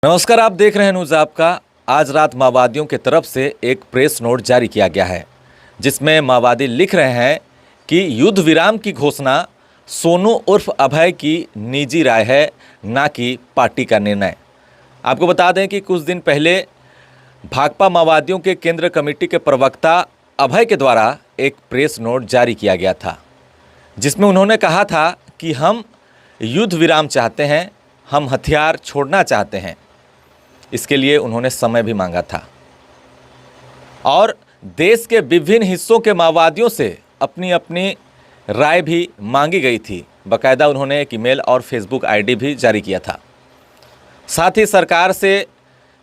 नमस्कार, आप देख रहे हैं न्यूज़ आपका। आज रात माओवादियों की तरफ से एक प्रेस नोट जारी किया गया है, जिसमें माओवादी लिख रहे हैं कि युद्ध विराम की घोषणा सोनू उर्फ अभय की निजी राय है, ना कि पार्टी का निर्णय। आपको बता दें कि कुछ दिन पहले भाकपा माओवादियों के केंद्र कमेटी के प्रवक्ता अभय के द्वारा एक प्रेस नोट जारी किया गया था, जिसमें उन्होंने कहा था कि हम युद्ध विराम चाहते हैं, हम हथियार छोड़ना चाहते हैं। इसके लिए उन्होंने समय भी मांगा था और देश के विभिन्न हिस्सों के माओवादियों से अपनी अपनी राय भी मांगी गई थी। बाकायदा उन्होंने एक ईमेल और फेसबुक आईडी भी जारी किया था। साथ ही सरकार से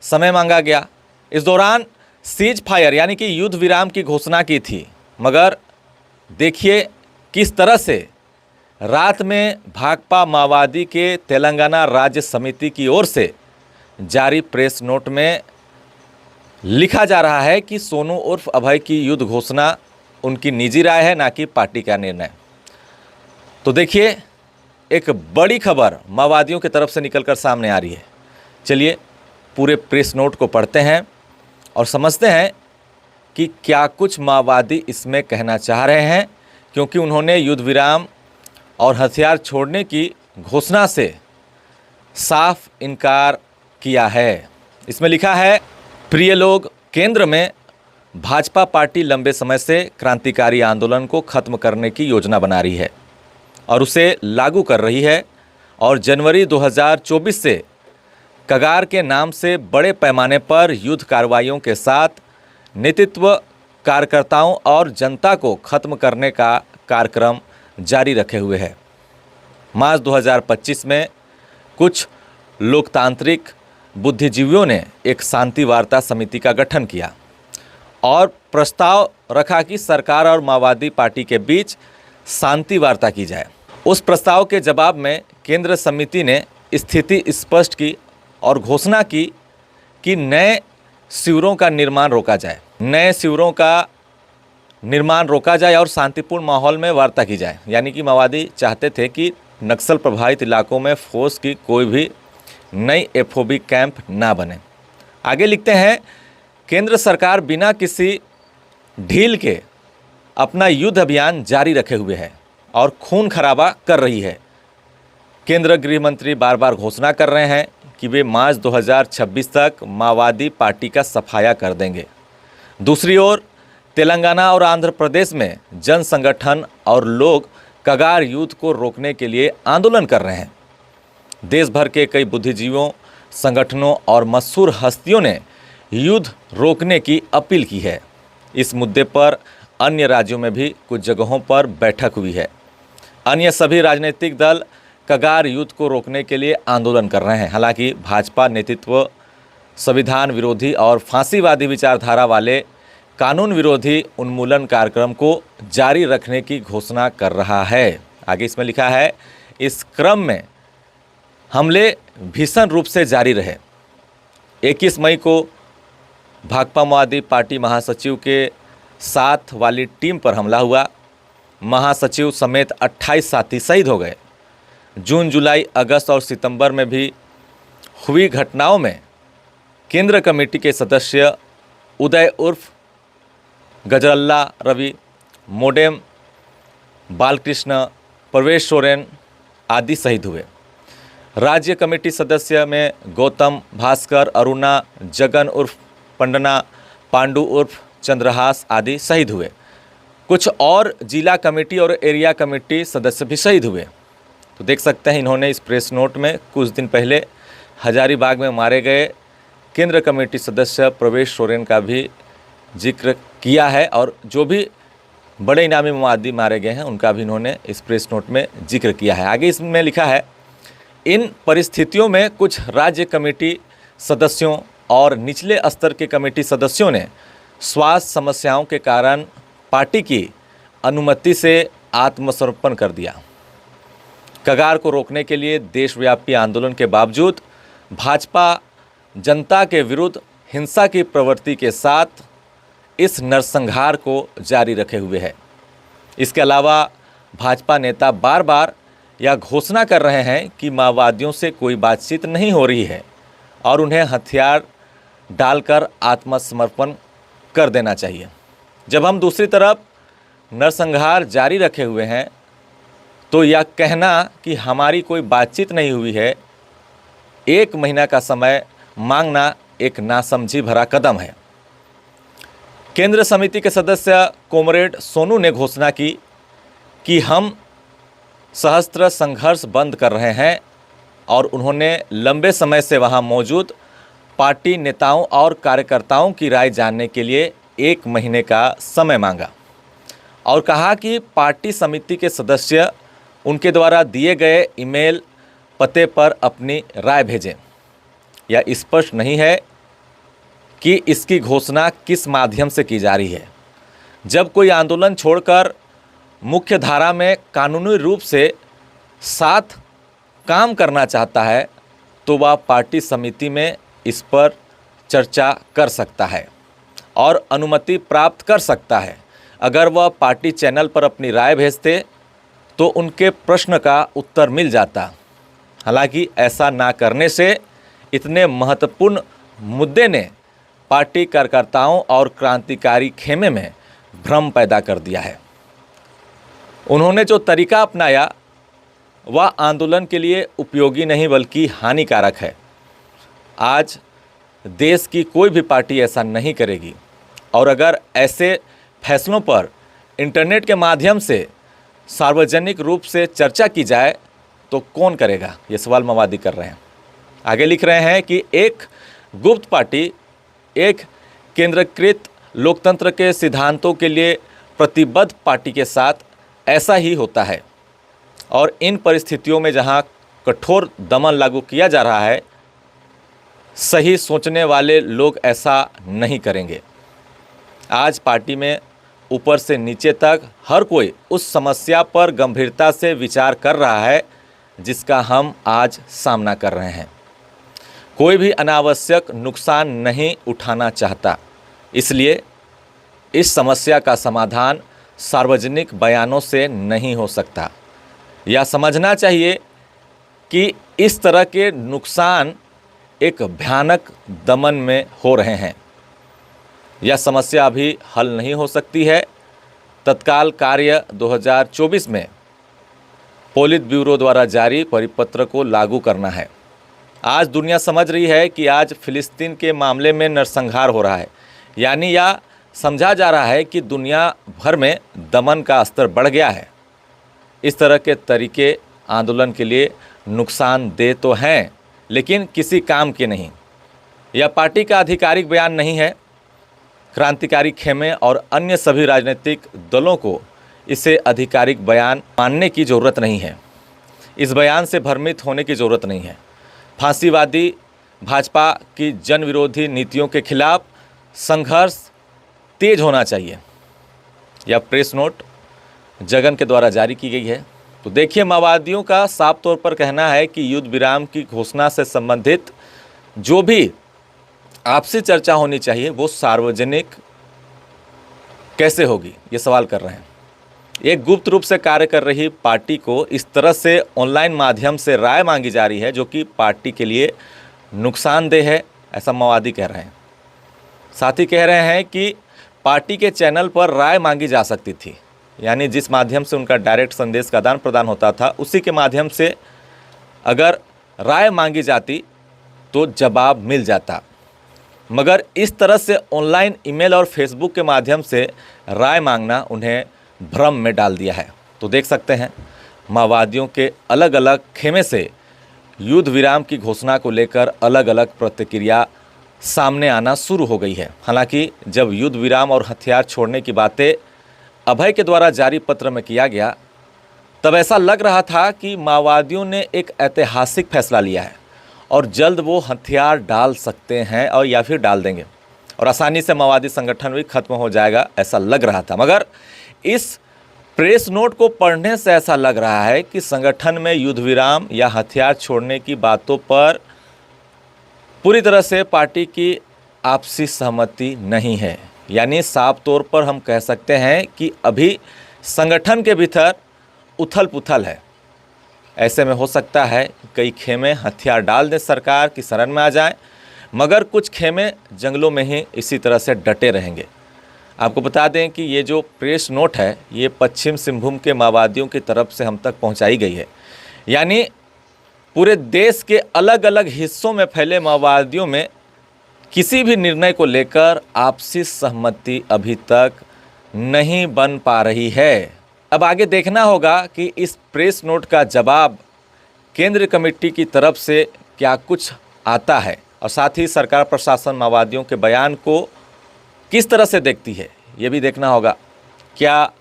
समय मांगा गया। इस दौरान सीज फायर यानी कि युद्ध विराम की घोषणा की थी, मगर देखिए किस तरह से रात में भाकपा माओवादी के तेलंगाना राज्य समिति की ओर से जारी प्रेस नोट में लिखा जा रहा है कि सोनू उर्फ अभय की युद्ध घोषणा उनकी निजी राय है, ना कि पार्टी का निर्णय। तो देखिए, एक बड़ी खबर माओवादियों की तरफ से निकलकर सामने आ रही है। चलिए पूरे प्रेस नोट को पढ़ते हैं और समझते हैं कि क्या कुछ माओवादी इसमें कहना चाह रहे हैं, क्योंकि उन्होंने युद्ध विराम और हथियार छोड़ने की घोषणा से साफ इनकार किया है। इसमें लिखा है, प्रिय लोग, केंद्र में भाजपा पार्टी लंबे समय से क्रांतिकारी आंदोलन को खत्म करने की योजना बना रही है और उसे लागू कर रही है, और जनवरी 2024 से कगार के नाम से बड़े पैमाने पर युद्ध कार्रवाइयों के साथ नेतृत्व, कार्यकर्ताओं और जनता को खत्म करने का कार्यक्रम जारी रखे हुए है। मार्च 2025 में कुछ लोकतांत्रिक बुद्धिजीवियों ने एक शांति वार्ता समिति का गठन किया और प्रस्ताव रखा कि सरकार और माओवादी पार्टी के बीच शांति वार्ता की जाए। उस प्रस्ताव के जवाब में केंद्र समिति ने स्थिति स्पष्ट की और घोषणा की कि नए शिविरों का निर्माण रोका जाए और शांतिपूर्ण माहौल में वार्ता की जाए। यानी कि माओवादी चाहते थे कि नक्सल प्रभावित इलाकों में फोर्स की कोई भी नई एफओबी कैंप ना बने। आगे लिखते हैं, केंद्र सरकार बिना किसी ढील के अपना युद्ध अभियान जारी रखे हुए है और खून खराबा कर रही है। केंद्र गृह मंत्री बार बार घोषणा कर रहे हैं कि वे मार्च 2026 तक माओवादी पार्टी का सफाया कर देंगे। दूसरी ओर तेलंगाना और आंध्र प्रदेश में जन संगठन और लोग कगार युद्ध को रोकने के लिए आंदोलन कर रहे हैं। देश भर के कई बुद्धिजीवियों, संगठनों और मशहूर हस्तियों ने युद्ध रोकने की अपील की है। इस मुद्दे पर अन्य राज्यों में भी कुछ जगहों पर बैठक हुई है। अन्य सभी राजनीतिक दल कगार युद्ध को रोकने के लिए आंदोलन कर रहे हैं। हालांकि भाजपा नेतृत्व संविधान विरोधी और फांसीवादी विचारधारा वाले कानून विरोधी उन्मूलन कार्यक्रम को जारी रखने की घोषणा कर रहा है। आगे इसमें लिखा है, इस क्रम में हमले भीषण रूप से जारी रहे। 21 मई को भाकपा माओवादी पार्टी महासचिव के साथ वाली टीम पर हमला हुआ। महासचिव समेत 28 साथी शहीद हो गए। जून, जुलाई, अगस्त और सितंबर में भी हुई घटनाओं में केंद्र कमेटी के सदस्य उदय उर्फ गजरल्ला रवि, मोडेम बालकृष्ण, प्रवेश सोरेन आदि शहीद हुए। राज्य कमेटी सदस्य में गौतम, भास्कर, अरुणा, जगन उर्फ पंडना, पांडु उर्फ चंद्रहास आदि शहीद हुए। कुछ और जिला कमेटी और एरिया कमेटी सदस्य भी शहीद हुए। तो देख सकते हैं, इन्होंने इस प्रेस नोट में कुछ दिन पहले हजारीबाग में मारे गए केंद्र कमेटी सदस्य प्रवेश सोरेन का भी जिक्र किया है, और जो भी बड़े इनामी माओवादी मारे गए हैं उनका भी इन्होंने इस प्रेस नोट में जिक्र किया है। आगे इसमें लिखा है, इन परिस्थितियों में कुछ राज्य कमेटी सदस्यों और निचले स्तर के कमेटी सदस्यों ने स्वास्थ्य समस्याओं के कारण पार्टी की अनुमति से आत्मसमर्पण कर दिया। कगार को रोकने के लिए देशव्यापी आंदोलन के बावजूद भाजपा जनता के विरुद्ध हिंसा की प्रवृत्ति के साथ इस नरसंहार को जारी रखे हुए है। इसके अलावा भाजपा नेता बार बार यह घोषणा कर रहे हैं कि माओवादियों से कोई बातचीत नहीं हो रही है और उन्हें हथियार डालकर आत्मसमर्पण कर देना चाहिए। जब हम दूसरी तरफ नरसंहार जारी रखे हुए हैं तो यह कहना कि हमारी कोई बातचीत नहीं हुई है, 1 महीना का समय मांगना एक नासमझी भरा कदम है। केंद्र समिति के सदस्य कॉमरेड सोनू ने घोषणा की कि हम सशस्त्र संघर्ष बंद कर रहे हैं और उन्होंने लंबे समय से वहां मौजूद पार्टी नेताओं और कार्यकर्ताओं की राय जानने के लिए 1 महीने का समय मांगा और कहा कि पार्टी समिति के सदस्य उनके द्वारा दिए गए ईमेल पते पर अपनी राय भेजें। यह स्पष्ट नहीं है कि इसकी घोषणा किस माध्यम से की जा रही है। जब कोई आंदोलन छोड़कर मुख्य धारा में कानूनी रूप से साथ काम करना चाहता है तो वह पार्टी समिति में इस पर चर्चा कर सकता है और अनुमति प्राप्त कर सकता है। अगर वह पार्टी चैनल पर अपनी राय भेजते तो उनके प्रश्न का उत्तर मिल जाता। हालांकि ऐसा ना करने से इतने महत्वपूर्ण मुद्दे ने पार्टी कार्यकर्ताओं और क्रांतिकारी खेमे में भ्रम पैदा कर दिया है। उन्होंने जो तरीका अपनाया वह आंदोलन के लिए उपयोगी नहीं बल्कि हानिकारक है। आज देश की कोई भी पार्टी ऐसा नहीं करेगी और अगर ऐसे फैसलों पर इंटरनेट के माध्यम से सार्वजनिक रूप से चर्चा की जाए तो कौन करेगा, ये सवाल माओवादी कर रहे हैं। आगे लिख रहे हैं कि एक गुप्त पार्टी एक केंद्रीकृत लोकतंत्र के सिद्धांतों के लिए प्रतिबद्ध पार्टी के साथ ऐसा ही होता है और इन परिस्थितियों में जहां कठोर दमन लागू किया जा रहा है, सही सोचने वाले लोग ऐसा नहीं करेंगे। आज पार्टी में ऊपर से नीचे तक हर कोई उस समस्या पर गंभीरता से विचार कर रहा है जिसका हम आज सामना कर रहे हैं। कोई भी अनावश्यक नुकसान नहीं उठाना चाहता, इसलिए इस समस्या का समाधान सार्वजनिक बयानों से नहीं हो सकता। यह समझना चाहिए कि इस तरह के नुकसान एक भयानक दमन में हो रहे हैं। यह समस्या अभी हल नहीं हो सकती है। तत्काल कार्य 2024 में पोलित ब्यूरो द्वारा जारी परिपत्र को लागू करना है। आज दुनिया समझ रही है कि आज फिलिस्तीन के मामले में नरसंहार हो रहा है, यानी यह समझा जा रहा है कि दुनिया भर में दमन का स्तर बढ़ गया है। इस तरह के तरीके आंदोलन के लिए नुकसानदेह तो हैं, लेकिन किसी काम के नहीं। यह पार्टी का आधिकारिक बयान नहीं है। क्रांतिकारी खेमे और अन्य सभी राजनीतिक दलों को इसे आधिकारिक बयान मानने की ज़रूरत नहीं है। इस बयान से भ्रमित होने की ज़रूरत नहीं है। फांसीवादी भाजपा की जन विरोधी नीतियों के खिलाफ संघर्ष तेज होना चाहिए। यह प्रेस नोट जगन के द्वारा जारी की गई है। तो देखिए, माओवादियों का साफ तौर पर कहना है कि युद्ध विराम की घोषणा से संबंधित जो भी आपसी चर्चा होनी चाहिए वो सार्वजनिक कैसे होगी, ये सवाल कर रहे हैं। एक गुप्त रूप से कार्य कर रही पार्टी को इस तरह से ऑनलाइन माध्यम से राय मांगी जा रही है जो कि पार्टी के लिए नुकसानदेह है, ऐसा माओवादी कह रहे हैं। साथ ही कह रहे हैं कि पार्टी के चैनल पर राय मांगी जा सकती थी, यानी जिस माध्यम से उनका डायरेक्ट संदेश का आदान प्रदान होता था उसी के माध्यम से अगर राय मांगी जाती तो जवाब मिल जाता। मगर इस तरह से ऑनलाइन ईमेल और फेसबुक के माध्यम से राय मांगना उन्हें भ्रम में डाल दिया है। तो देख सकते हैं माओवादियों के अलग अलग खेमे से युद्ध विराम की घोषणा को लेकर अलग अलग प्रतिक्रिया सामने आना शुरू हो गई है। हालांकि जब युद्ध विराम और हथियार छोड़ने की बातें अभय के द्वारा जारी पत्र में किया गया तब ऐसा लग रहा था कि माओवादियों ने एक ऐतिहासिक फैसला लिया है और जल्द वो हथियार डाल सकते हैं और या फिर डाल देंगे और आसानी से माओवादी संगठन भी खत्म हो जाएगा, ऐसा लग रहा था। मगर इस प्रेस नोट को पढ़ने से ऐसा लग रहा है कि संगठन में युद्ध विराम या हथियार छोड़ने की बातों पर पूरी तरह से पार्टी की आपसी सहमति नहीं है। यानी साफ तौर पर हम कह सकते हैं कि अभी संगठन के भीतर उथल पुथल है। ऐसे में हो सकता है कई खेमे हथियार डाल दें सरकार की शरण में आ जाएं, मगर कुछ खेमे जंगलों में ही इसी तरह से डटे रहेंगे। आपको बता दें कि ये जो प्रेस नोट है ये पश्चिम सिंहभूम के माओवादियों की तरफ से हम तक पहुंचाई गई है। यानी पूरे देश के अलग अलग हिस्सों में फैले माओवादियों में किसी भी निर्णय को लेकर आपसी सहमति अभी तक नहीं बन पा रही है। अब आगे देखना होगा कि इस प्रेस नोट का जवाब केंद्रीय कमेटी की तरफ से क्या कुछ आता है और साथ ही सरकार प्रशासन माओवादियों के बयान को किस तरह से देखती है, ये भी देखना होगा। क्या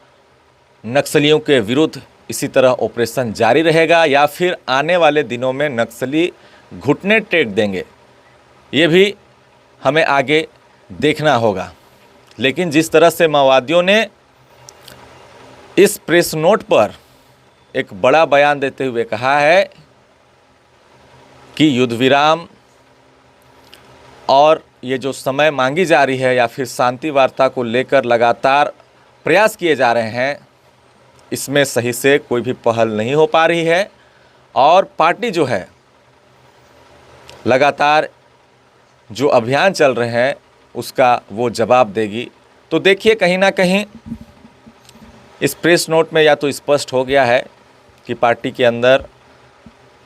नक्सलियों के विरुद्ध इसी तरह ऑपरेशन जारी रहेगा या फिर आने वाले दिनों में नक्सली घुटने टेक देंगे, ये भी हमें आगे देखना होगा। लेकिन जिस तरह से माओवादियों ने इस प्रेस नोट पर एक बड़ा बयान देते हुए कहा है कि युद्ध विराम और ये जो समय मांगी जा रही है या फिर शांति वार्ता को लेकर लगातार प्रयास किए जा रहे हैं, इसमें सही से कोई भी पहल नहीं हो पा रही है और पार्टी जो है लगातार जो अभियान चल रहे हैं उसका वो जवाब देगी। तो देखिए कहीं ना कहीं इस प्रेस नोट में या तो स्पष्ट हो गया है कि पार्टी के अंदर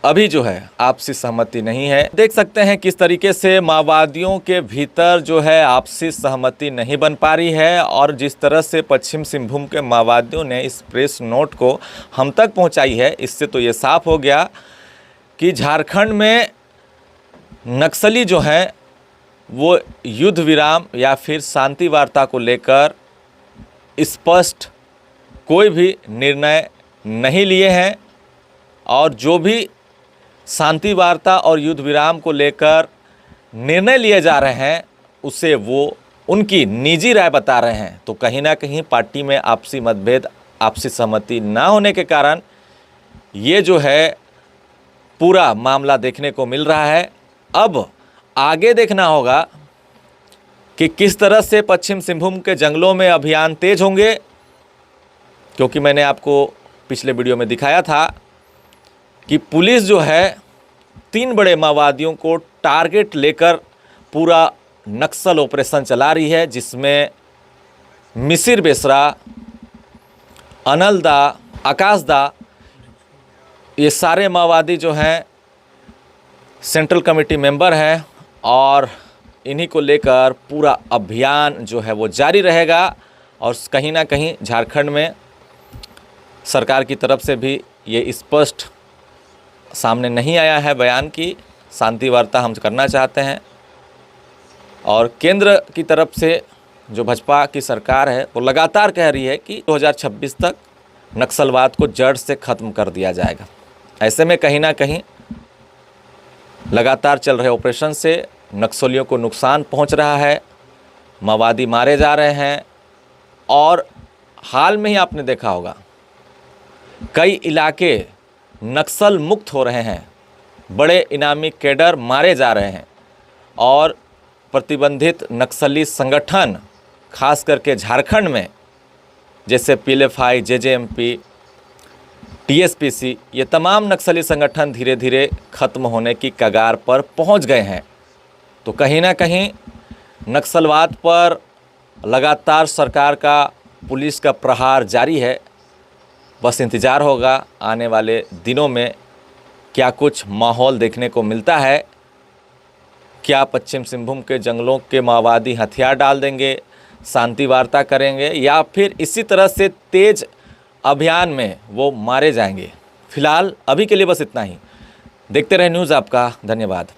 अभी जो है आपसी सहमति नहीं है। देख सकते हैं किस तरीके से माओवादियों के भीतर जो है आपसी सहमति नहीं बन पा रही है और जिस तरह से पश्चिम सिंहभूम के माओवादियों ने इस प्रेस नोट को हम तक पहुंचाई है, इससे तो ये साफ हो गया कि झारखंड में नक्सली जो हैं वो युद्ध विराम या फिर शांति वार्ता को लेकर स्पष्ट कोई भी निर्णय नहीं लिए हैं और जो भी शांति वार्ता और युद्ध विराम को लेकर निर्णय लिए जा रहे हैं उसे वो उनकी निजी राय बता रहे हैं। तो कहीं ना कहीं पार्टी में आपसी मतभेद, आपसी सहमति ना होने के कारण ये जो है पूरा मामला देखने को मिल रहा है। अब आगे देखना होगा कि किस तरह से पश्चिम सिंहभूम के जंगलों में अभियान तेज होंगे, क्योंकि मैंने आपको पिछले वीडियो में दिखाया था कि पुलिस जो है 3 बड़े माओवादियों को टारगेट लेकर पूरा नक्सल ऑपरेशन चला रही है, जिसमें मिसिर बेसरा, अनल दा, आकाश दा, ये सारे माओवादी जो हैं सेंट्रल कमेटी मेंबर हैं और इन्हीं को लेकर पूरा अभियान जो है वो जारी रहेगा। और कहीं ना कहीं झारखंड में सरकार की तरफ से भी ये स्पष्ट सामने नहीं आया है बयान की शांति वार्ता हम करना चाहते हैं, और केंद्र की तरफ से जो भाजपा की सरकार है वो लगातार कह रही है कि 2026 तक नक्सलवाद को जड़ से ख़त्म कर दिया जाएगा। ऐसे में कहीं ना कहीं लगातार चल रहे ऑपरेशन से नक्सलियों को नुकसान पहुंच रहा है, माओवादी मारे जा रहे हैं और हाल में ही आपने देखा होगा कई इलाके नक्सल मुक्त हो रहे हैं, बड़े इनामी कैडर मारे जा रहे हैं और प्रतिबंधित नक्सली संगठन खास करके झारखंड में जैसे पीएलएफआई, जेजेएमपी, टीएसपीसी, ये तमाम नक्सली संगठन धीरे धीरे ख़त्म होने की कगार पर पहुंच गए हैं। तो कहीं ना कहीं नक्सलवाद पर लगातार सरकार का, पुलिस का प्रहार जारी है। बस इंतज़ार होगा आने वाले दिनों में क्या कुछ माहौल देखने को मिलता है। क्या पश्चिम सिंहभूम के जंगलों के माओवादी हथियार डाल देंगे, शांति वार्ता करेंगे, या फिर इसी तरह से तेज अभियान में वो मारे जाएंगे। फिलहाल अभी के लिए बस इतना ही। देखते रहे न्यूज़ आपका। धन्यवाद।